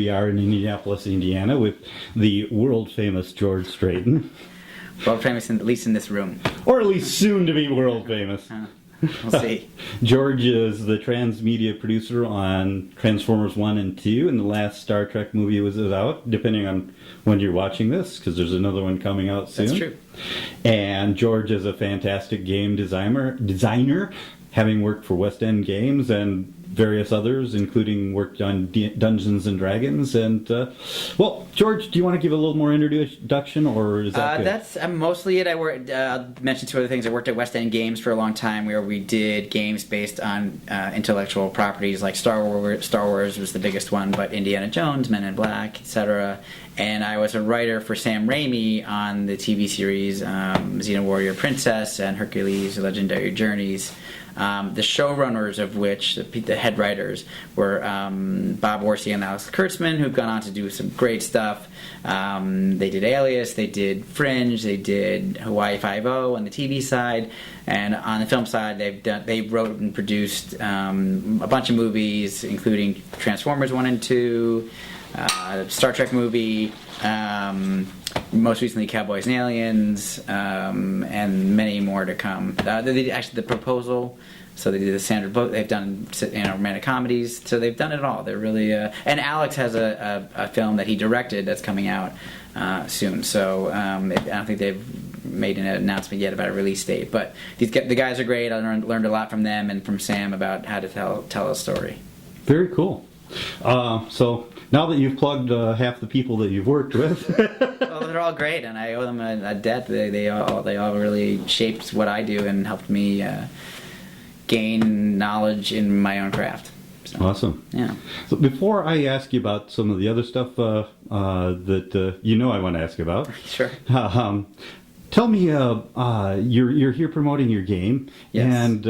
we are in Indianapolis, Indiana, with the world-famous George Strayton. World famous, at least in this room. Or at least soon to be world famous. We'll see. George is the transmedia producer on Transformers 1 and 2, and the last Star Trek movie was out, depending on when you're watching this, because there's another one coming out soon. That's true. And George is a fantastic game designer, having worked for West End Games and various others, including worked on Dungeons and Dragons. And well, George, do you want to give a little more introduction, or is that good? That's mostly it. I worked. I'll mention two other things. I worked at West End Games for a long time, where we did games based on intellectual properties like Star Wars. Star Wars was the biggest one, but Indiana Jones, Men in Black, etc. And I was a writer for Sam Raimi on the TV series Xena Warrior Princess and Hercules: Legendary Journeys. The showrunners of which, the head writers, were Bob Orsi and Alex Kurtzman, who've gone on to do some great stuff. They did Alias, they did Fringe, they did Hawaii Five-0 on the TV side, and on the film side, they wrote and produced a bunch of movies, including Transformers 1 and 2, Star Trek movie, most recently Cowboys and Aliens, and many more to come. They did actually The Proposal, so they did the Sandra Bullock. They've done romantic comedies, so they've done it all. They're really and Alex has a film that he directed that's coming out soon. So I don't think they've made an announcement yet about a release date, but the guys are great. I learned a lot from them and from Sam about how to tell a story. Very cool. So now that you've plugged half the people that you've worked with, well, they're all great, and I owe them a debt. They all really shaped what I do and helped me gain knowledge in my own craft. So, awesome. Yeah. So before I ask you about some of the other stuff that I want to ask you about, sure. Tell me, you're here promoting your game, yes. And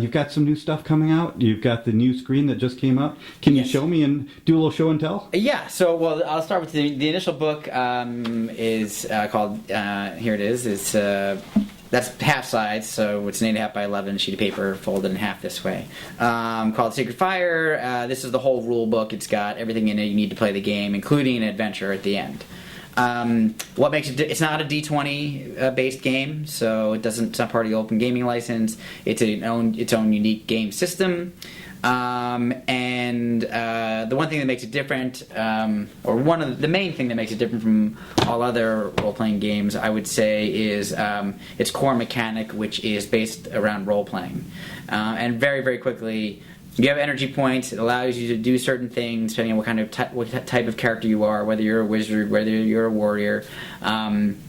you've got some new stuff coming out. You've got the new screen that just came out. Can you show me and do a little show and tell? Yeah, so, well, I'll start with the initial book is called, here it is, it's, that's half size, so it's an 8.5 by 11 sheet of paper folded in half this way, called Secret Fire. This is the whole rule book. It's got everything in it you need to play the game, including an adventure at the end. What makes it? It's not a D20 based game, so it's not part of the Open Gaming License. It's its own unique game system, and the one thing that makes it different, or the main thing that makes it different from all other role playing games, I would say, is its core mechanic, which is based around role playing, and very, very quickly. You have energy points. It allows you to do certain things depending on what type of character you are, whether you're a wizard, whether you're a warrior, and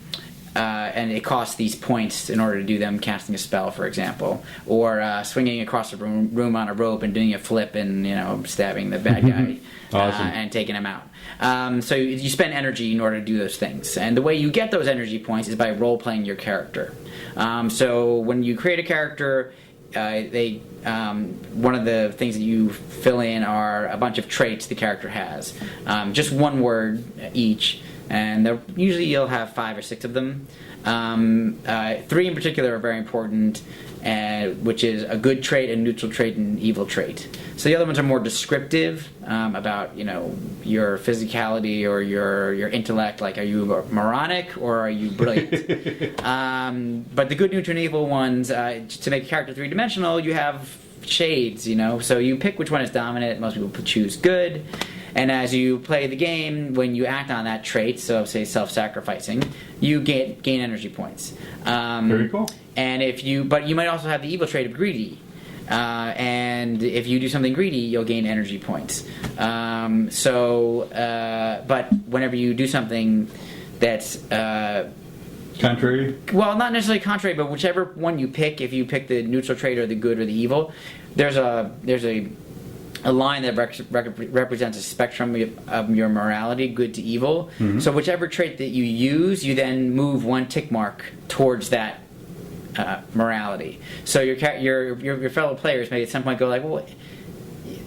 it costs these points in order to do them, casting a spell, for example, or swinging across the room on a rope and doing a flip and stabbing the bad guy. Awesome. And taking him out. So you spend energy in order to do those things, and the way you get those energy points is by role playing your character. So when you create a character, one of the things that you fill in are a bunch of traits the character has, just one word each, and usually you'll have 5 or 6 of them. 3 in particular are very important, which is a good trait, a neutral trait, and an evil trait. So the other ones are more descriptive about your physicality or your intellect, like are you moronic or are you brilliant? But the good, neutral, and evil ones, to make a character 3-dimensional, you have shades, so you pick which one is dominant. Most people choose good. And as you play the game, when you act on that trait, so say self-sacrificing, you gain energy points. Very cool. And but you might also have the evil trait of greedy. And if you do something greedy, you'll gain energy points. But whenever you do something that's contrary? Well, not necessarily contrary, but whichever one you pick, if you pick the neutral trait or the good or the evil, there's a line that represents a spectrum of your morality, good to evil. Mm-hmm. So whichever trait that you use, you then move 1 tick mark towards that morality. So your fellow players may at some point go like, well,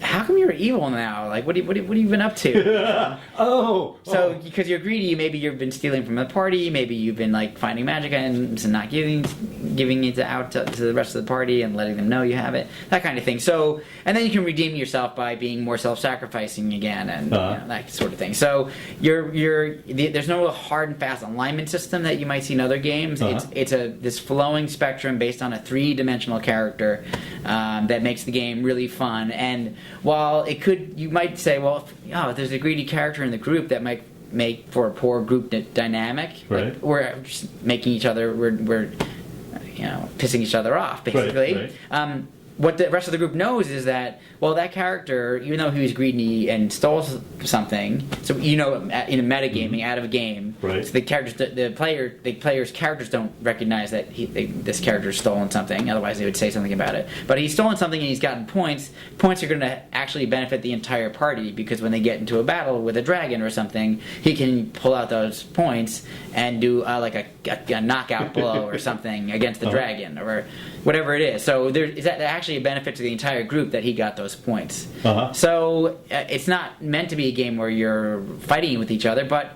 how come you're evil now? Like, what have you been up to? So, because you're greedy, maybe you've been stealing from the party, maybe you've been, like, finding magic items and not giving it out to the rest of the party and letting them know you have it, that kind of thing. So, and then you can redeem yourself by being more self-sacrificing again, and that sort of thing. So, there's no hard and fast alignment system that you might see in other games. It's this flowing spectrum based on a three-dimensional character that makes the game really fun. And while you might say, well, if there's a greedy character in the group, that might make for a poor group dynamic. Right. Like, we're just making each other, we're pissing each other off, basically. Right. What the rest of the group knows is that, well, that character, even though he was greedy and stole something, so in a metagaming out of a game, right. so the player's characters don't recognize that this character's stolen something. Otherwise, they would say something about it. But he's stolen something and he's gotten points. Points are going to actually benefit the entire party, because when they get into a battle with a dragon or something, he can pull out those points and do like a knockout blow or something against the dragon or whatever it is. So is that actually a benefit to the entire group that he got those points. So it's not meant to be a game where you're fighting with each other, but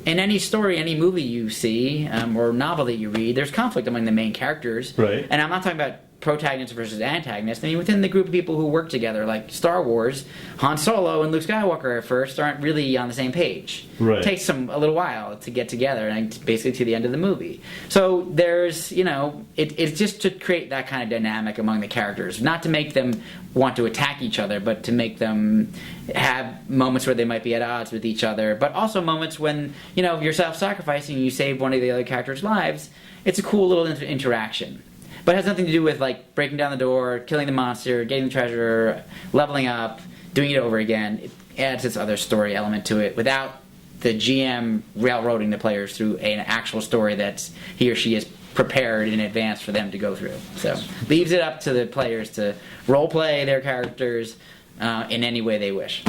in any story, any movie you see, or novel that you read, there's conflict among the main characters. Right. And I'm not talking about protagonist versus antagonist. I mean, within the group of people who work together, like Star Wars, Han Solo and Luke Skywalker at first aren't really on the same page. Right. It takes them a little while to get together, and basically to the end of the movie. So there's, it's just to create that kind of dynamic among the characters, not to make them want to attack each other, but to make them have moments where they might be at odds with each other, but also moments when, you're self-sacrificing and you save one of the other characters' lives. It's a cool little interaction. But it has nothing to do with, like, breaking down the door, killing the monster, getting the treasure, leveling up, doing it over again. It adds this other story element to it without the GM railroading the players through an actual story that he or she has prepared in advance for them to go through. So, leaves it up to the players to role-play their characters in any way they wish.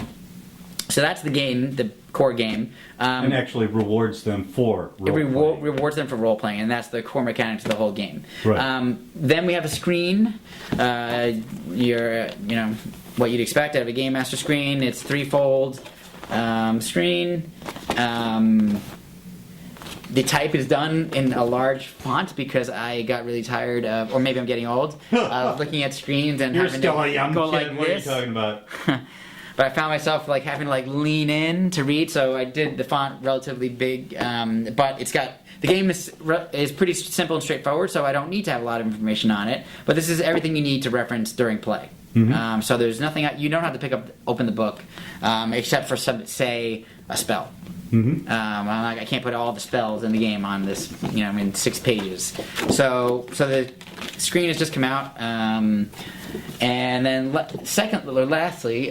So that's the game, the core game. And actually rewards them for role-playing. It rewards them for role-playing, and that's the core mechanics of the whole game. Right. Then we have a screen. What you'd expect out of a Game Master screen. It's threefold screen. The type is done in a large font because I got really tired of, or maybe I'm getting old, looking at screens and You're having still to a young go kid. like What this. are you talking about? But I found myself having to lean in to read, so I did the font relatively big. But the game is pretty simple and straightforward, so I don't need to have a lot of information on it. But this is everything you need to reference during play. Mm-hmm. So there's nothing you don't have to open the book, except for say a spell. Mm-hmm. I can't put all the spells in the game on this, in 6 pages. So the screen has just come out, and then lastly,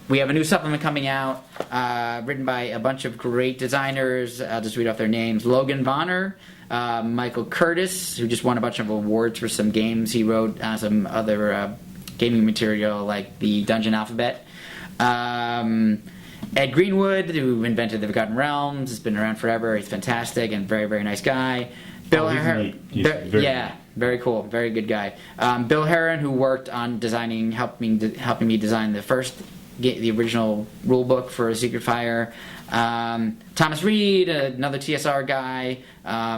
we have a new supplement coming out, written by a bunch of great designers. I'll just read off their names: Logan Bonner, Michael Curtis, who just won a bunch of awards for some games he wrote, some other gaming material like the Dungeon Alphabet. Ed Greenwood, who invented the Forgotten Realms, has been around forever. He's fantastic and very, very nice guy. Bill Heron, very cool, very good guy. Bill Heron, who worked on helping me design the original rule book for Secret Fire. Thomas Reed, another TSR guy,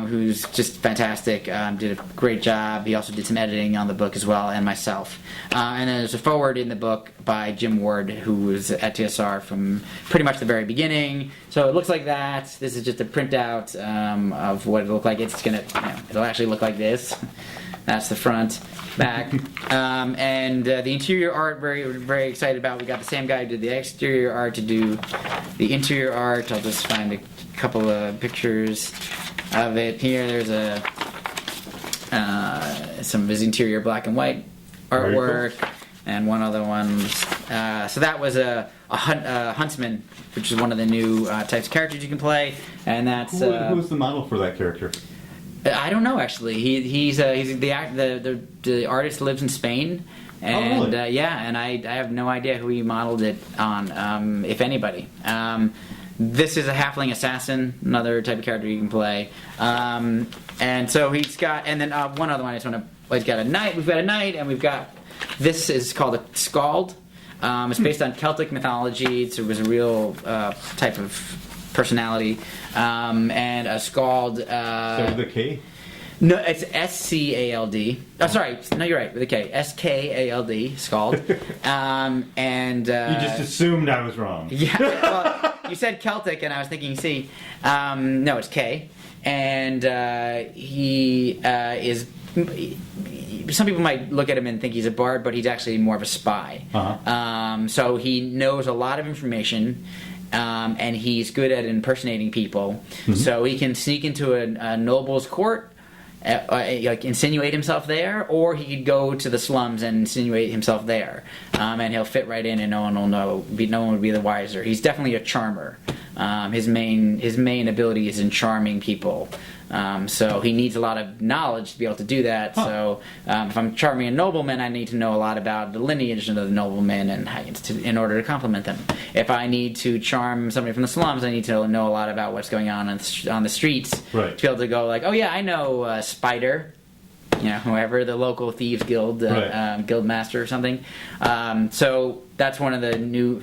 who's just fantastic, did a great job. He also did some editing on the book as well, and myself. And then there's a foreword in the book by Jim Ward, who was at TSR from pretty much the very beginning. So it looks like that. This is just a printout of what it'll look like. It'll actually look like this. That's the front, back, and the interior art. Very, very excited about. We got the same guy who did the exterior art to do the interior art. I'll just find a couple of pictures of it here. There's some of his interior black and white artwork, and one other one. So that was a huntsman, which is one of the new types of characters you can play, and that's who's the model for that character? I don't know, actually. He's the artist lives in Spain, and really? and I have no idea who he modeled it on, if anybody. This is a halfling assassin, another type of character you can play, and so he's got, and then one other one. He's got a knight. We've got a knight, and we've got, this is called a Scald. It's based on Celtic mythology. It was a real type of personality, and a skald. So the K? No, it's S-C-A-L-D. Oh, sorry. No, you're right. With a K. S-K-A-L-D, skald. And You just assumed I was wrong. yeah. Well, you said Celtic, and I was thinking C. No, it's K. And he is. Some people might look at him and think he's a bard, but he's actually more of a spy. Uh-huh. So he knows a lot of information. And he's good at impersonating people, so he can sneak into a noble's court, like insinuate himself there, or he could go to the slums and insinuate himself there, and he'll fit right in, and no one will know. No one would be the wiser. He's definitely a charmer. His main ability is in charming people. So he needs a lot of knowledge to be able to do that. Huh. So if I'm charming a nobleman, I need to know a lot about the lineage of the nobleman and in order to compliment them. If I need to charm somebody from the slums, I need to know a lot about what's going on the streets, right, to be able to go like, oh yeah, I know Spider, whoever, the local thieves guild, right, guild master or something. So that's one of the new.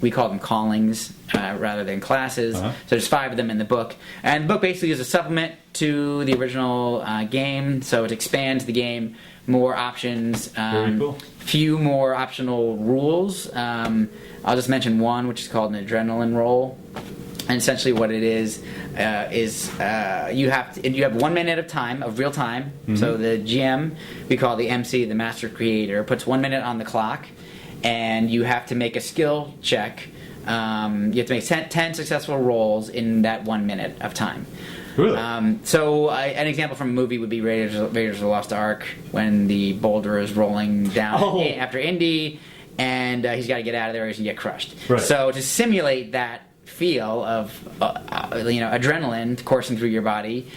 We call them callings rather than classes. So there's 5 of them in the book. And the book basically is a supplement to the original game. So it expands the game, more options, Very cool. few more optional rules. I'll just mention one, which is called an adrenaline roll. And essentially what it is you have 1 minute of time, of real time. So the GM, we call the MC, the master creator, puts 1 minute on the clock. And you have to make a skill check. You have to make 10 successful rolls in that 1 minute of time. Really? So an example from a movie would be Raiders of the Lost Ark, when the boulder is rolling down after Indy, and he's got to get out of there or he's going to get crushed. Right. So to simulate that feel of adrenaline coursing through your body.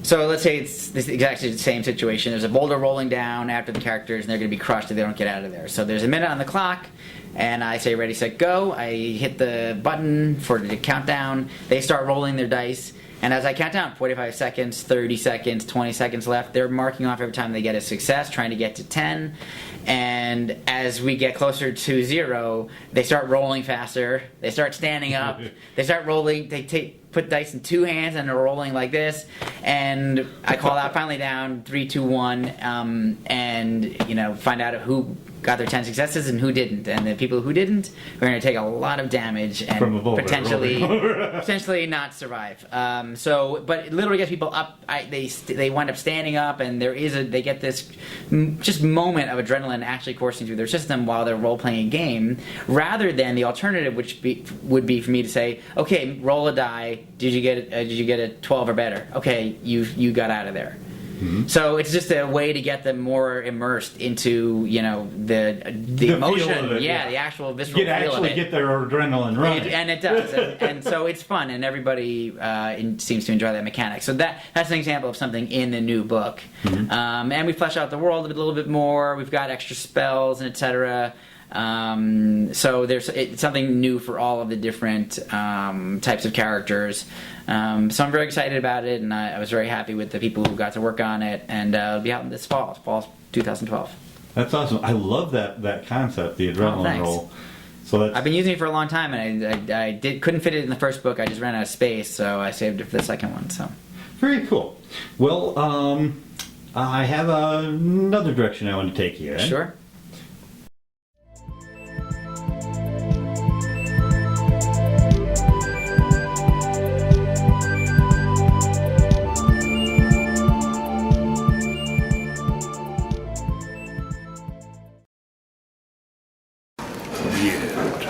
So let's say it's exactly the same situation. There's a boulder rolling down after the characters, and they're going to be crushed if they don't get out of there. So there's a minute on the clock, and I say ready, set, go. I hit the button for the countdown. They start rolling their dice, and as I count down, 45 seconds, 30 seconds, 20 seconds left, they're marking off every time they get a success, trying to get to 10. And as we get closer to 0, they start rolling faster. They start standing up. They start rolling. They put dice in 2 hands and they're rolling like this. And I call out finally down 3, 2, 1, and find out who got their 10 successes and who didn't. And the people who didn't are going to take a lot of damage and from a boulder, potentially not survive. But it literally gets people up. They wind up standing up, and they get this just moment of adrenaline actually coursing through their system while they're role playing a game, rather than the alternative, which would be for me to say, okay, roll a die. Did you get a 12 or better? Okay, you got out of there. So it's just a way to get them more immersed into the emotion, feel of it, the actual visceral feel of it. Actually get their adrenaline running. And it does, and so it's fun, and everybody seems to enjoy that mechanic. So that's an example of something in the new book, and we flesh out the world a little bit more. We've got extra spells and etc. So it's something new for all of the different types of characters. So I'm very excited about it, and I was very happy with the people who got to work on it, and it'll be out this fall 2012. That's awesome. I love that concept, the adrenaline roll. So I've been using it for a long time, and I couldn't fit it in the first book. I just ran out of space, so I saved it for the second one. So very cool. Well, I have another direction I want to take you in. Sure. Weird.